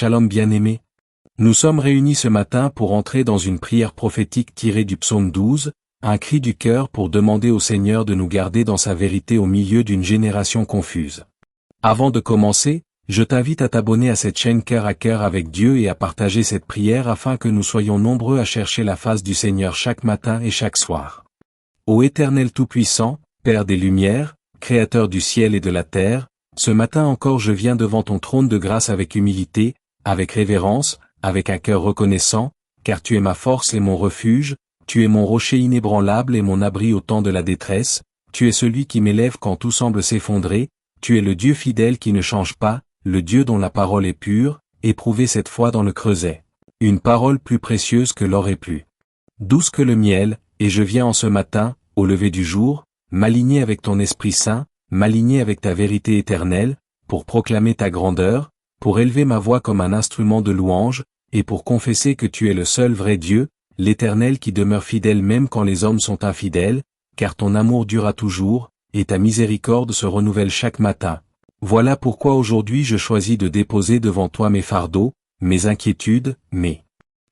Shalom bien-aimé. Nous sommes réunis ce matin pour entrer dans une prière prophétique tirée du psaume 12, un cri du cœur pour demander au Seigneur de nous garder dans sa vérité au milieu d'une génération confuse. Avant de commencer, je t'invite à t'abonner à cette chaîne Cœur à Cœur avec Dieu et à partager cette prière afin que nous soyons nombreux à chercher la face du Seigneur chaque matin et chaque soir. Ô Éternel Tout-Puissant, Père des Lumières, Créateur du ciel et de la terre, ce matin encore je viens devant ton trône de grâce avec humilité, avec révérence, avec un cœur reconnaissant, car tu es ma force et mon refuge, tu es mon rocher inébranlable et mon abri au temps de la détresse, tu es celui qui m'élève quand tout semble s'effondrer, tu es le Dieu fidèle qui ne change pas, le Dieu dont la parole est pure, éprouvée cette fois dans le creuset. Une parole plus précieuse que l'or et plus douce que le miel, et je viens en ce matin, au lever du jour, m'aligner avec ton Esprit Saint, m'aligner avec ta vérité éternelle, pour proclamer ta grandeur, pour élever ma voix comme un instrument de louange, et pour confesser que tu es le seul vrai Dieu, l'Éternel qui demeure fidèle même quand les hommes sont infidèles, car ton amour dura toujours, et ta miséricorde se renouvelle chaque matin. Voilà pourquoi aujourd'hui je choisis de déposer devant toi mes fardeaux, mes inquiétudes, mes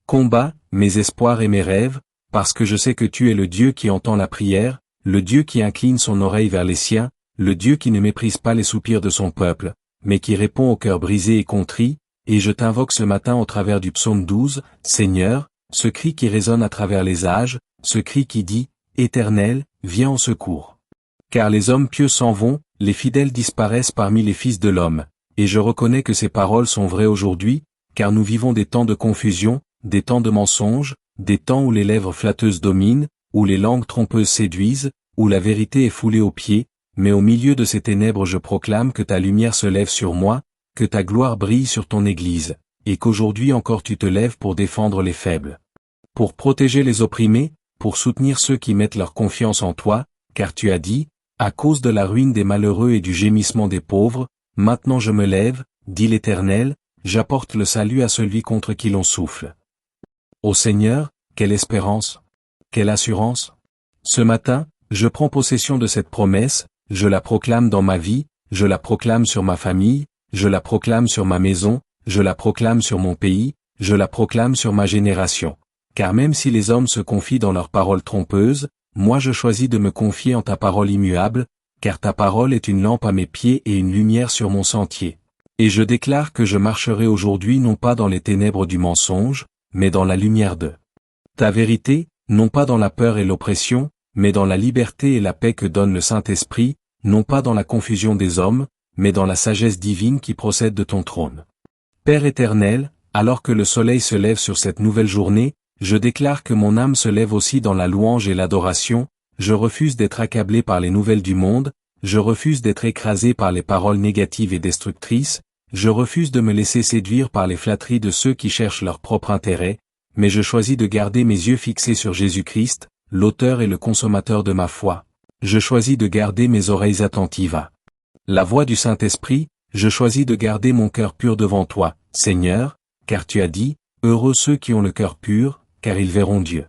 combats, mes espoirs et mes rêves, parce que je sais que tu es le Dieu qui entend la prière, le Dieu qui incline son oreille vers les siens, le Dieu qui ne méprise pas les soupirs de son peuple, mais qui répond au cœur brisé et contrit, et je t'invoque ce matin au travers du psaume 12, Seigneur, ce cri qui résonne à travers les âges, ce cri qui dit, Éternel, viens en secours. Car les hommes pieux s'en vont, les fidèles disparaissent parmi les fils de l'homme, et je reconnais que ces paroles sont vraies aujourd'hui, car nous vivons des temps de confusion, des temps de mensonges, des temps où les lèvres flatteuses dominent, où les langues trompeuses séduisent, où la vérité est foulée aux pieds, mais au milieu de ces ténèbres je proclame que ta lumière se lève sur moi, que ta gloire brille sur ton Église, et qu'aujourd'hui encore tu te lèves pour défendre les faibles. Pour protéger les opprimés, pour soutenir ceux qui mettent leur confiance en toi, car tu as dit, à cause de la ruine des malheureux et du gémissement des pauvres, maintenant je me lève, dit l'Éternel, j'apporte le salut à celui contre qui l'on souffle. Ô Seigneur, quelle espérance! Quelle assurance! Ce matin, je prends possession de cette promesse, je la proclame dans ma vie, je la proclame sur ma famille, je la proclame sur ma maison, je la proclame sur mon pays, je la proclame sur ma génération. Car même si les hommes se confient dans leurs paroles trompeuses, moi je choisis de me confier en ta parole immuable, car ta parole est une lampe à mes pieds et une lumière sur mon sentier. Et je déclare que je marcherai aujourd'hui non pas dans les ténèbres du mensonge, mais dans la lumière de ta vérité, non pas dans la peur et l'oppression, mais dans la liberté et la paix que donne le Saint-Esprit, non pas dans la confusion des hommes, mais dans la sagesse divine qui procède de ton trône. Père éternel, alors que le soleil se lève sur cette nouvelle journée, je déclare que mon âme se lève aussi dans la louange et l'adoration, je refuse d'être accablé par les nouvelles du monde, je refuse d'être écrasé par les paroles négatives et destructrices, je refuse de me laisser séduire par les flatteries de ceux qui cherchent leur propre intérêt, mais je choisis de garder mes yeux fixés sur Jésus-Christ, l'auteur et le consommateur de ma foi. Je choisis de garder mes oreilles attentives à la voix du Saint-Esprit, je choisis de garder mon cœur pur devant toi, Seigneur, car tu as dit, heureux ceux qui ont le cœur pur, car ils verront Dieu.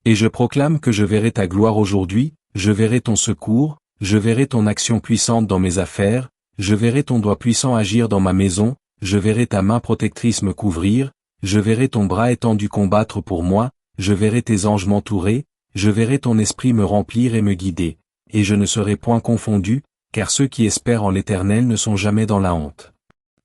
Et je proclame que je verrai ta gloire aujourd'hui, je verrai ton secours, je verrai ton action puissante dans mes affaires, je verrai ton doigt puissant agir dans ma maison, je verrai ta main protectrice me couvrir, je verrai ton bras étendu combattre pour moi, je verrai tes anges m'entourer, je verrai ton esprit me remplir et me guider, et je ne serai point confondu, car ceux qui espèrent en l'Éternel ne sont jamais dans la honte.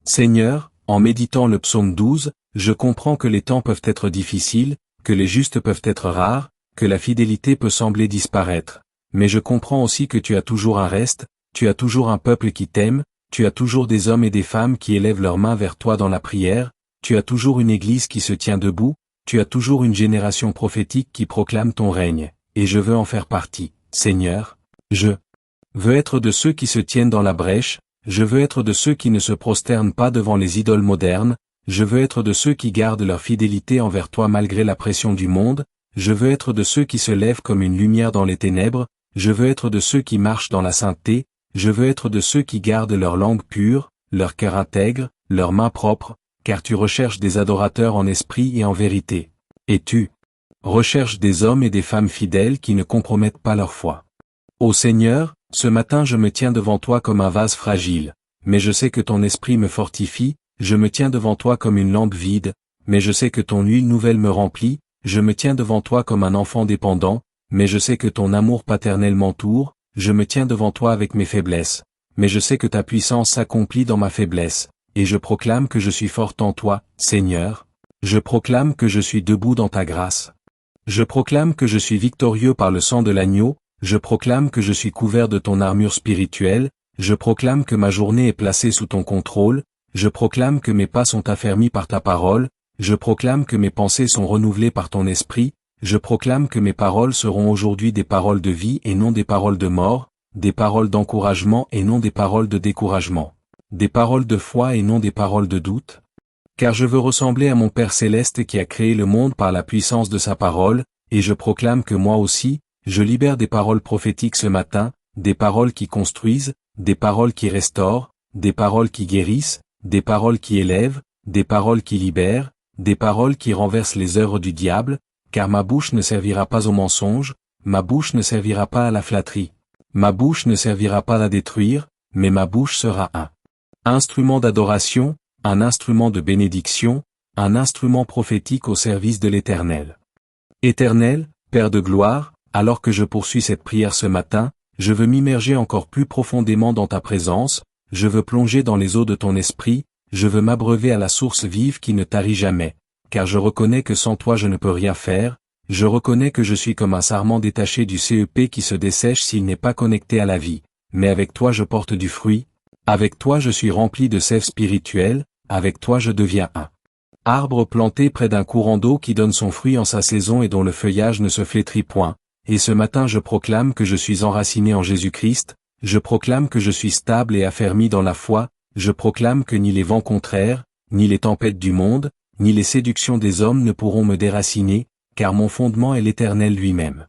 Seigneur, en méditant le psaume 12, je comprends que les temps peuvent être difficiles, que les justes peuvent être rares, que la fidélité peut sembler disparaître, mais je comprends aussi que tu as toujours un reste, tu as toujours un peuple qui t'aime, tu as toujours des hommes et des femmes qui élèvent leurs mains vers toi dans la prière, tu as toujours une église qui se tient debout, tu as toujours une génération prophétique qui proclame ton règne, et je veux en faire partie, Seigneur. Je veux être de ceux qui se tiennent dans la brèche, je veux être de ceux qui ne se prosternent pas devant les idoles modernes, je veux être de ceux qui gardent leur fidélité envers toi malgré la pression du monde, je veux être de ceux qui se lèvent comme une lumière dans les ténèbres, je veux être de ceux qui marchent dans la sainteté, je veux être de ceux qui gardent leur langue pure, leur cœur intègre, leurs mains propres, car tu recherches des adorateurs en esprit et en vérité. Et tu recherches des hommes et des femmes fidèles qui ne compromettent pas leur foi. Ô Seigneur, ce matin je me tiens devant toi comme un vase fragile, mais je sais que ton esprit me fortifie, je me tiens devant toi comme une lampe vide, mais je sais que ton huile nouvelle me remplit, je me tiens devant toi comme un enfant dépendant, mais je sais que ton amour paternel m'entoure, je me tiens devant toi avec mes faiblesses, mais je sais que ta puissance s'accomplit dans ma faiblesse, et je proclame que je suis forte en toi, Seigneur. Je proclame que je suis debout dans ta grâce. Je proclame que je suis victorieux par le sang de l'agneau, je proclame que je suis couvert de ton armure spirituelle, je proclame que ma journée est placée sous ton contrôle, je proclame que mes pas sont affermis par ta parole, je proclame que mes pensées sont renouvelées par ton esprit, je proclame que mes paroles seront aujourd'hui des paroles de vie et non des paroles de mort, des paroles d'encouragement et non des paroles de découragement, des paroles de foi et non des paroles de doute. Car je veux ressembler à mon Père céleste qui a créé le monde par la puissance de sa parole, et je proclame que moi aussi, je libère des paroles prophétiques ce matin, des paroles qui construisent, des paroles qui restaurent, des paroles qui guérissent, des paroles qui élèvent, des paroles qui libèrent, des paroles qui renversent les œuvres du diable, car ma bouche ne servira pas au mensonge, ma bouche ne servira pas à la flatterie, ma bouche ne servira pas à détruire, mais ma bouche sera un instrument d'adoration, un instrument de bénédiction, un instrument prophétique au service de l'Éternel. Éternel, Père de gloire, alors que je poursuis cette prière ce matin, je veux m'immerger encore plus profondément dans ta présence, je veux plonger dans les eaux de ton esprit, je veux m'abreuver à la source vive qui ne tarit jamais, car je reconnais que sans toi je ne peux rien faire, je reconnais que je suis comme un sarment détaché du CEP qui se dessèche s'il n'est pas connecté à la vie, mais avec toi je porte du fruit, avec toi je suis rempli de sève spirituelle, avec toi je deviens un arbre planté près d'un courant d'eau qui donne son fruit en sa saison et dont le feuillage ne se flétrit point, et ce matin je proclame que je suis enraciné en Jésus-Christ, je proclame que je suis stable et affermi dans la foi, je proclame que ni les vents contraires, ni les tempêtes du monde, ni les séductions des hommes ne pourront me déraciner, car mon fondement est l'Éternel lui-même.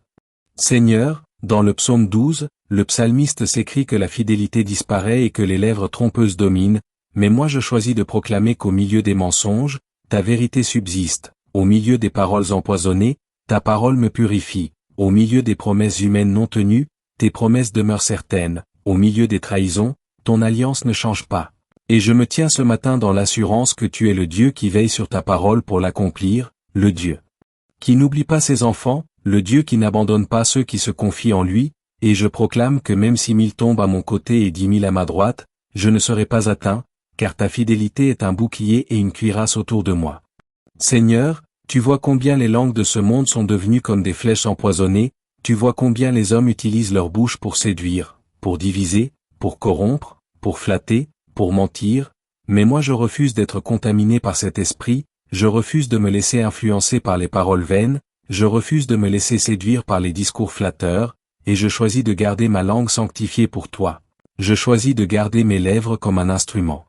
Seigneur, dans le psaume 12, le psalmiste s'écrie que la fidélité disparaît et que les lèvres trompeuses dominent, mais moi je choisis de proclamer qu'au milieu des mensonges, ta vérité subsiste, au milieu des paroles empoisonnées, ta parole me purifie, au milieu des promesses humaines non tenues, tes promesses demeurent certaines, au milieu des trahisons, ton alliance ne change pas. Et je me tiens ce matin dans l'assurance que tu es le Dieu qui veille sur ta parole pour l'accomplir, le Dieu qui n'oublie pas ses enfants, le Dieu qui n'abandonne pas ceux qui se confient en lui, et je proclame que même si 1000 tombent à mon côté et 10 000 à ma droite, je ne serai pas atteint, car ta fidélité est un bouclier et une cuirasse autour de moi. Seigneur, tu vois combien les langues de ce monde sont devenues comme des flèches empoisonnées, tu vois combien les hommes utilisent leur bouche pour séduire, pour diviser, pour corrompre, pour flatter, pour mentir, mais moi je refuse d'être contaminé par cet esprit, je refuse de me laisser influencer par les paroles vaines, je refuse de me laisser séduire par les discours flatteurs, et je choisis de garder ma langue sanctifiée pour toi. Je choisis de garder mes lèvres comme un instrument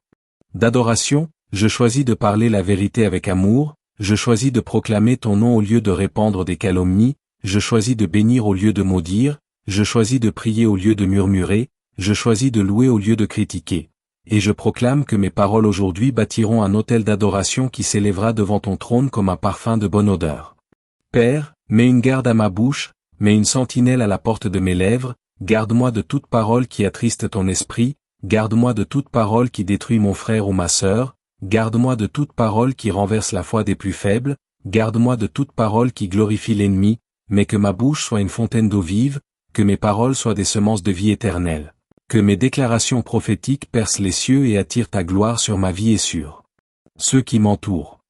d'adoration, je choisis de parler la vérité avec amour, je choisis de proclamer ton nom au lieu de répandre des calomnies, je choisis de bénir au lieu de maudire, je choisis de prier au lieu de murmurer, je choisis de louer au lieu de critiquer. Et je proclame que mes paroles aujourd'hui bâtiront un autel d'adoration qui s'élèvera devant ton trône comme un parfum de bonne odeur. Père, mets une garde à ma bouche, mets une sentinelle à la porte de mes lèvres, garde-moi de toute parole qui attriste ton esprit, garde-moi de toute parole qui détruit mon frère ou ma sœur, garde-moi de toute parole qui renverse la foi des plus faibles, garde-moi de toute parole qui glorifie l'ennemi, mais que ma bouche soit une fontaine d'eau vive, que mes paroles soient des semences de vie éternelle. Que mes déclarations prophétiques percent les cieux et attirent ta gloire sur ma vie et sur ceux qui m'entourent.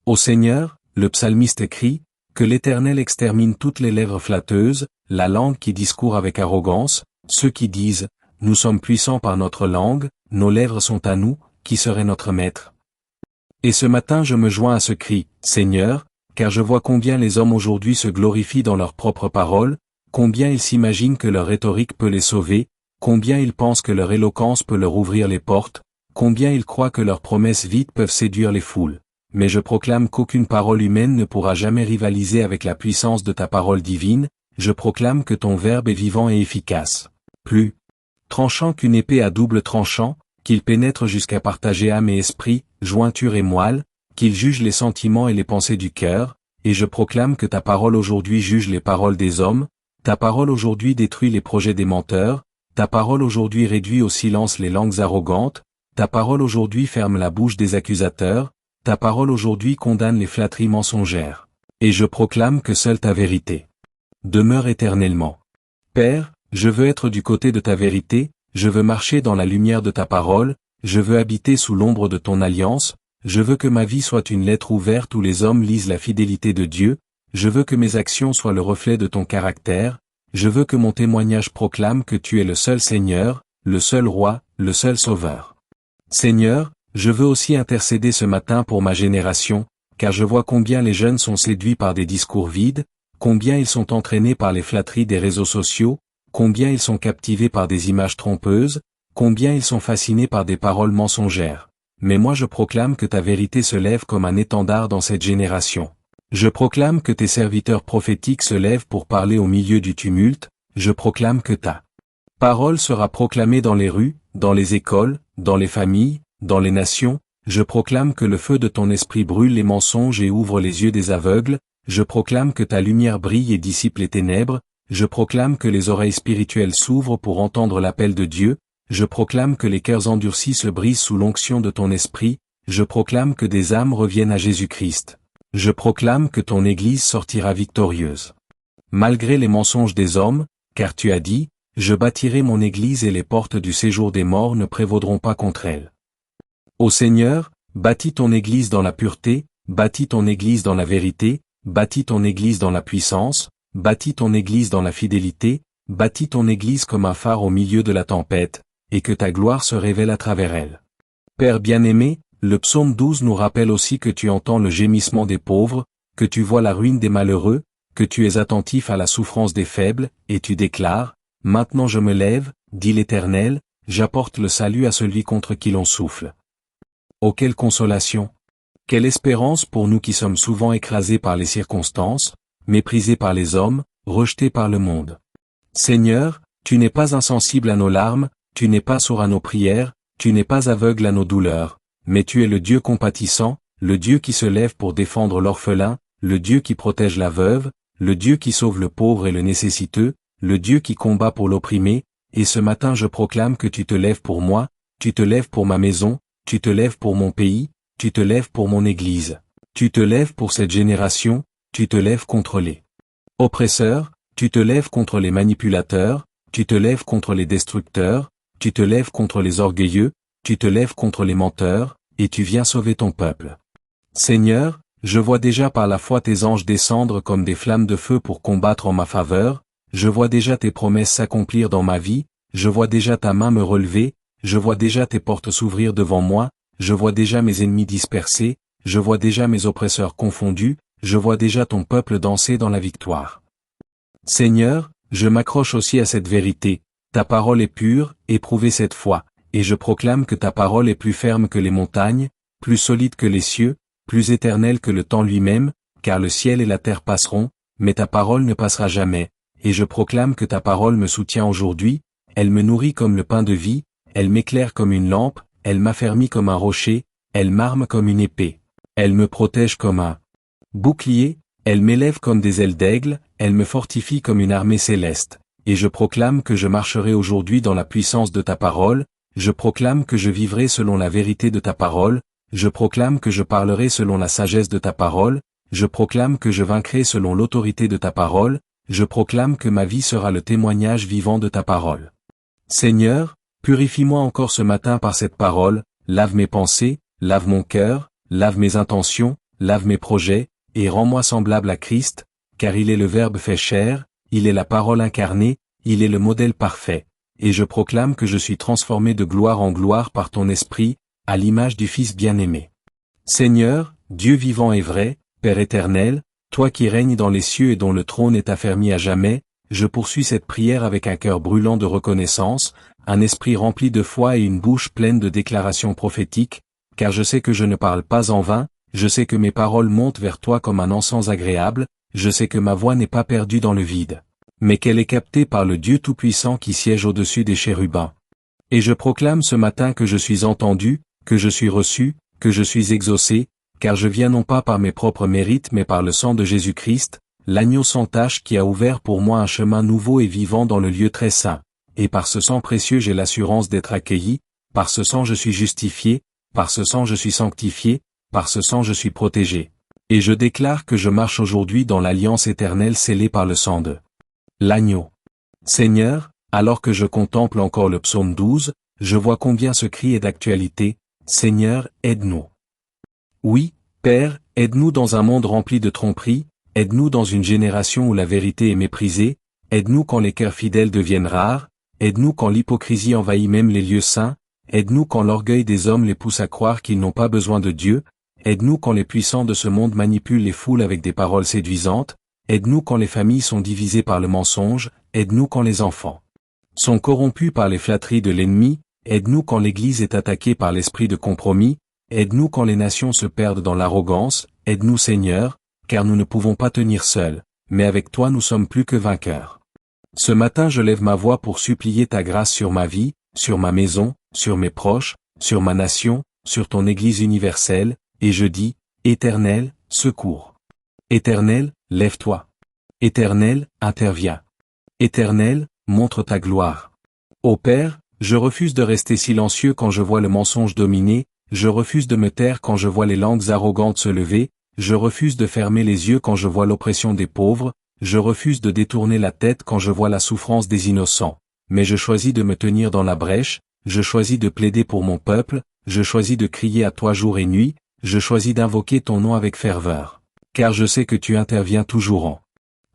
Ô Seigneur, le psalmiste écrit, que l'Éternel extermine toutes les lèvres flatteuses, la langue qui discourt avec arrogance, ceux qui disent, nous sommes puissants par notre langue, nos lèvres sont à nous, qui serait notre maître? Et ce matin je me joins à ce cri, Seigneur, car je vois combien les hommes aujourd'hui se glorifient dans leurs propres paroles, combien ils s'imaginent que leur rhétorique peut les sauver, combien ils pensent que leur éloquence peut leur ouvrir les portes, combien ils croient que leurs promesses vides peuvent séduire les foules. Mais je proclame qu'aucune parole humaine ne pourra jamais rivaliser avec la puissance de ta parole divine, je proclame que ton verbe est vivant et efficace. Plus tranchant qu'une épée à double tranchant, qu'il pénètre jusqu'à partager âme et esprit, jointure et moelle, qu'il juge les sentiments et les pensées du cœur, et je proclame que ta parole aujourd'hui juge les paroles des hommes, ta parole aujourd'hui détruit les projets des menteurs, ta parole aujourd'hui réduit au silence les langues arrogantes, ta parole aujourd'hui ferme la bouche des accusateurs, ta parole aujourd'hui condamne les flatteries mensongères. Et je proclame que seule ta vérité demeure éternellement. Père, je veux être du côté de ta vérité, je veux marcher dans la lumière de ta parole, je veux habiter sous l'ombre de ton alliance, je veux que ma vie soit une lettre ouverte où les hommes lisent la fidélité de Dieu, je veux que mes actions soient le reflet de ton caractère, je veux que mon témoignage proclame que tu es le seul Seigneur, le seul Roi, le seul Sauveur. Seigneur, je veux aussi intercéder ce matin pour ma génération, car je vois combien les jeunes sont séduits par des discours vides, combien ils sont entraînés par les flatteries des réseaux sociaux, combien ils sont captivés par des images trompeuses, combien ils sont fascinés par des paroles mensongères. Mais moi je proclame que ta vérité se lève comme un étendard dans cette génération. Je proclame que tes serviteurs prophétiques se lèvent pour parler au milieu du tumulte, je proclame que ta parole sera proclamée dans les rues, dans les écoles, dans les familles, dans les nations, je proclame que le feu de ton esprit brûle les mensonges et ouvre les yeux des aveugles, je proclame que ta lumière brille et dissipe les ténèbres, je proclame que les oreilles spirituelles s'ouvrent pour entendre l'appel de Dieu, je proclame que les cœurs endurcis se brisent sous l'onction de ton esprit, je proclame que des âmes reviennent à Jésus-Christ. Je proclame que ton Église sortira victorieuse. Malgré les mensonges des hommes, car tu as dit, je bâtirai mon Église et les portes du séjour des morts ne prévaudront pas contre elle. Ô Seigneur, bâtis ton Église dans la pureté, bâtis ton Église dans la vérité, bâtis ton Église dans la puissance, bâtis ton Église dans la fidélité, bâtis ton Église comme un phare au milieu de la tempête, et que ta gloire se révèle à travers elle. Père bien-aimé, le psaume 12 nous rappelle aussi que tu entends le gémissement des pauvres, que tu vois la ruine des malheureux, que tu es attentif à la souffrance des faibles, et tu déclares, « Maintenant je me lève, dit l'Éternel, j'apporte le salut à celui contre qui l'on souffle. » Oh quelle consolation! Quelle espérance pour nous qui sommes souvent écrasés par les circonstances, méprisés par les hommes, rejetés par le monde. Seigneur, tu n'es pas insensible à nos larmes, tu n'es pas sourd à nos prières, tu n'es pas aveugle à nos douleurs, mais tu es le Dieu compatissant, le Dieu qui se lève pour défendre l'orphelin, le Dieu qui protège la veuve, le Dieu qui sauve le pauvre et le nécessiteux, le Dieu qui combat pour l'opprimé, et ce matin je proclame que tu te lèves pour moi, tu te lèves pour ma maison, tu te lèves pour mon pays, tu te lèves pour mon Église, tu te lèves pour cette génération, tu te lèves contre les oppresseurs, tu te lèves contre les manipulateurs, tu te lèves contre les destructeurs, tu te lèves contre les orgueilleux, tu te lèves contre les menteurs, et tu viens sauver ton peuple. Seigneur, je vois déjà par la foi tes anges descendre comme des flammes de feu pour combattre en ma faveur, je vois déjà tes promesses s'accomplir dans ma vie, je vois déjà ta main me relever, je vois déjà tes portes s'ouvrir devant moi, je vois déjà mes ennemis dispersés, je vois déjà mes oppresseurs confondus, je vois déjà ton peuple danser dans la victoire. Seigneur, je m'accroche aussi à cette vérité, ta parole est pure, éprouvez cette foi, et je proclame que ta parole est plus ferme que les montagnes, plus solide que les cieux, plus éternelle que le temps lui-même, car le ciel et la terre passeront, mais ta parole ne passera jamais, et je proclame que ta parole me soutient aujourd'hui, elle me nourrit comme le pain de vie, elle m'éclaire comme une lampe, elle m'affermit comme un rocher, elle m'arme comme une épée, elle me protège comme un bouclier, elle m'élève comme des ailes d'aigle, elle me fortifie comme une armée céleste, et je proclame que je marcherai aujourd'hui dans la puissance de ta parole, je proclame que je vivrai selon la vérité de ta parole, je proclame que je parlerai selon la sagesse de ta parole, je proclame que je vaincrai selon l'autorité de ta parole, je proclame que ma vie sera le témoignage vivant de ta parole. Seigneur, purifie-moi encore ce matin par cette parole, lave mes pensées, lave mon cœur, lave mes intentions, lave mes projets, et rends-moi semblable à Christ, car il est le Verbe fait chair, il est la parole incarnée, il est le modèle parfait, et je proclame que je suis transformé de gloire en gloire par ton esprit, à l'image du Fils bien-aimé. Seigneur, Dieu vivant et vrai, Père éternel, toi qui règnes dans les cieux et dont le trône est affermi à jamais, je poursuis cette prière avec un cœur brûlant de reconnaissance, un esprit rempli de foi et une bouche pleine de déclarations prophétiques, car je sais que je ne parle pas en vain, je sais que mes paroles montent vers toi comme un encens agréable, je sais que ma voix n'est pas perdue dans le vide, mais qu'elle est captée par le Dieu Tout-Puissant qui siège au-dessus des chérubins. Et je proclame ce matin que je suis entendu, que je suis reçu, que je suis exaucé, car je viens non pas par mes propres mérites mais par le sang de Jésus-Christ, l'agneau sans tache qui a ouvert pour moi un chemin nouveau et vivant dans le lieu très saint, et par ce sang précieux j'ai l'assurance d'être accueilli, par ce sang je suis justifié, par ce sang je suis sanctifié, par ce sang je suis protégé. Et je déclare que je marche aujourd'hui dans l'alliance éternelle scellée par le sang de l'agneau. Seigneur, alors que je contemple encore le psaume 12, je vois combien ce cri est d'actualité. Seigneur, aide-nous. Oui, Père, aide-nous dans un monde rempli de tromperies, aide-nous dans une génération où la vérité est méprisée, aide-nous quand les cœurs fidèles deviennent rares, aide-nous quand l'hypocrisie envahit même les lieux saints, aide-nous quand l'orgueil des hommes les pousse à croire qu'ils n'ont pas besoin de Dieu, aide-nous quand les puissants de ce monde manipulent les foules avec des paroles séduisantes, aide-nous quand les familles sont divisées par le mensonge, aide-nous quand les enfants sont corrompus par les flatteries de l'ennemi, aide-nous quand l'Église est attaquée par l'esprit de compromis, aide-nous quand les nations se perdent dans l'arrogance, aide-nous Seigneur, car nous ne pouvons pas tenir seuls, mais avec toi nous sommes plus que vainqueurs. Ce matin je lève ma voix pour supplier ta grâce sur ma vie, sur ma maison, sur mes proches, sur ma nation, sur ton Église universelle, et je dis, Éternel, secours. Éternel, lève-toi. Éternel, interviens. Éternel, montre ta gloire. Ô Père, je refuse de rester silencieux quand je vois le mensonge dominer, je refuse de me taire quand je vois les langues arrogantes se lever, je refuse de fermer les yeux quand je vois l'oppression des pauvres, je refuse de détourner la tête quand je vois la souffrance des innocents. Mais je choisis de me tenir dans la brèche, je choisis de plaider pour mon peuple, je choisis de crier à toi jour et nuit, je choisis d'invoquer ton nom avec ferveur. Car je sais que tu interviens toujours en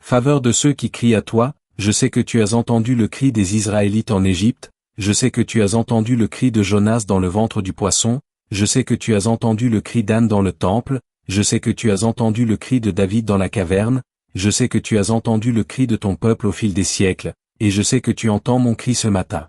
faveur de ceux qui crient à toi, je sais que tu as entendu le cri des Israélites en Égypte, je sais que tu as entendu le cri de Jonas dans le ventre du poisson, je sais que tu as entendu le cri d'Anne dans le temple, je sais que tu as entendu le cri de David dans la caverne, je sais que tu as entendu le cri de ton peuple au fil des siècles, et je sais que tu entends mon cri ce matin.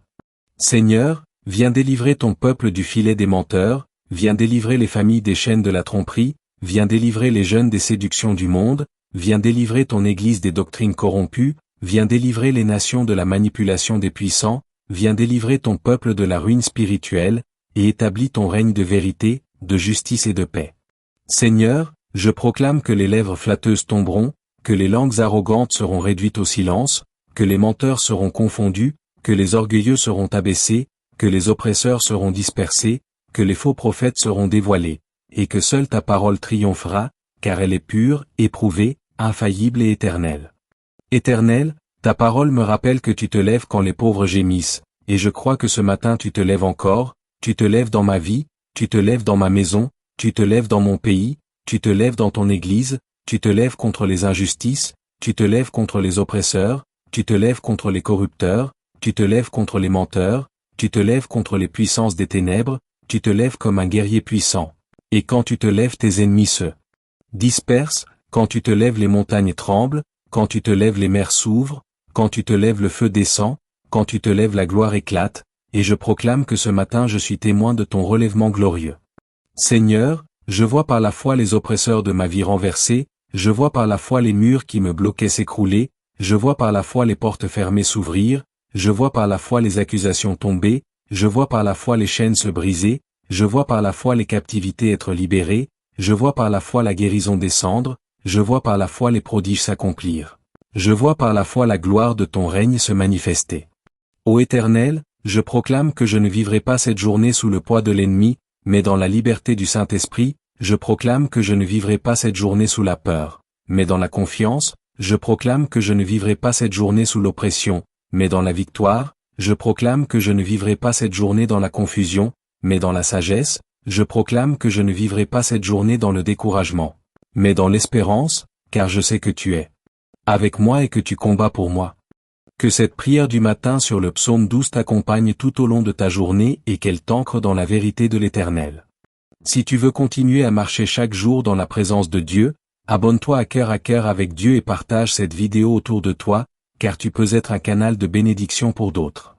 Seigneur, viens délivrer ton peuple du filet des menteurs, viens délivrer les familles des chaînes de la tromperie, viens délivrer les jeunes des séductions du monde, viens délivrer ton Église des doctrines corrompues, viens délivrer les nations de la manipulation des puissants, viens délivrer ton peuple de la ruine spirituelle, et établis ton règne de vérité, de justice et de paix. Seigneur, je proclame que les lèvres flatteuses tomberont, que les langues arrogantes seront réduites au silence, que les menteurs seront confondus, que les orgueilleux seront abaissés, que les oppresseurs seront dispersés, que les faux prophètes seront dévoilés, et que seule ta parole triomphera, car elle est pure, éprouvée, infaillible et éternelle. Éternel, ta parole me rappelle que tu te lèves quand les pauvres gémissent, et je crois que ce matin tu te lèves encore, tu te lèves dans ma vie, tu te lèves dans ma maison, tu te lèves dans mon pays, tu te lèves dans ton Église, tu te lèves contre les injustices, tu te lèves contre les oppresseurs, tu te lèves contre les corrupteurs, tu te lèves contre les menteurs, tu te lèves contre les puissances des ténèbres, tu te lèves comme un guerrier puissant. Et quand tu te lèves tes ennemis se dispersent, quand tu te lèves les montagnes tremblent, quand tu te lèves les mers s'ouvrent, quand tu te lèves le feu descend, quand tu te lèves la gloire éclate, et je proclame que ce matin je suis témoin de ton relèvement glorieux. Seigneur, je vois par la foi les oppresseurs de ma vie renversés, je vois par la foi les murs qui me bloquaient s'écrouler, je vois par la foi les portes fermées s'ouvrir, je vois par la foi les accusations tomber, je vois par la foi les chaînes se briser, je vois par la foi les captivités être libérées, je vois par la foi la guérison descendre, je vois par la foi les prodiges s'accomplir. Je vois par la foi la gloire de ton règne se manifester. Ô Éternel, je proclame que je ne vivrai pas cette journée sous le poids de l'ennemi, mais dans la liberté du Saint-Esprit, je proclame que je ne vivrai pas cette journée sous la peur, mais dans la confiance, je proclame que je ne vivrai pas cette journée sous l'oppression, mais dans la victoire, je proclame que je ne vivrai pas cette journée dans la confusion, mais dans la sagesse, je proclame que je ne vivrai pas cette journée dans le découragement, mais dans l'espérance, car je sais que tu es avec moi et que tu combats pour moi. Que cette prière du matin sur le psaume 12 t'accompagne tout au long de ta journée et qu'elle t'ancre dans la vérité de l'Éternel. Si tu veux continuer à marcher chaque jour dans la présence de Dieu, abonne-toi à Cœur avec Dieu et partage cette vidéo autour de toi, car tu peux être un canal de bénédiction pour d'autres.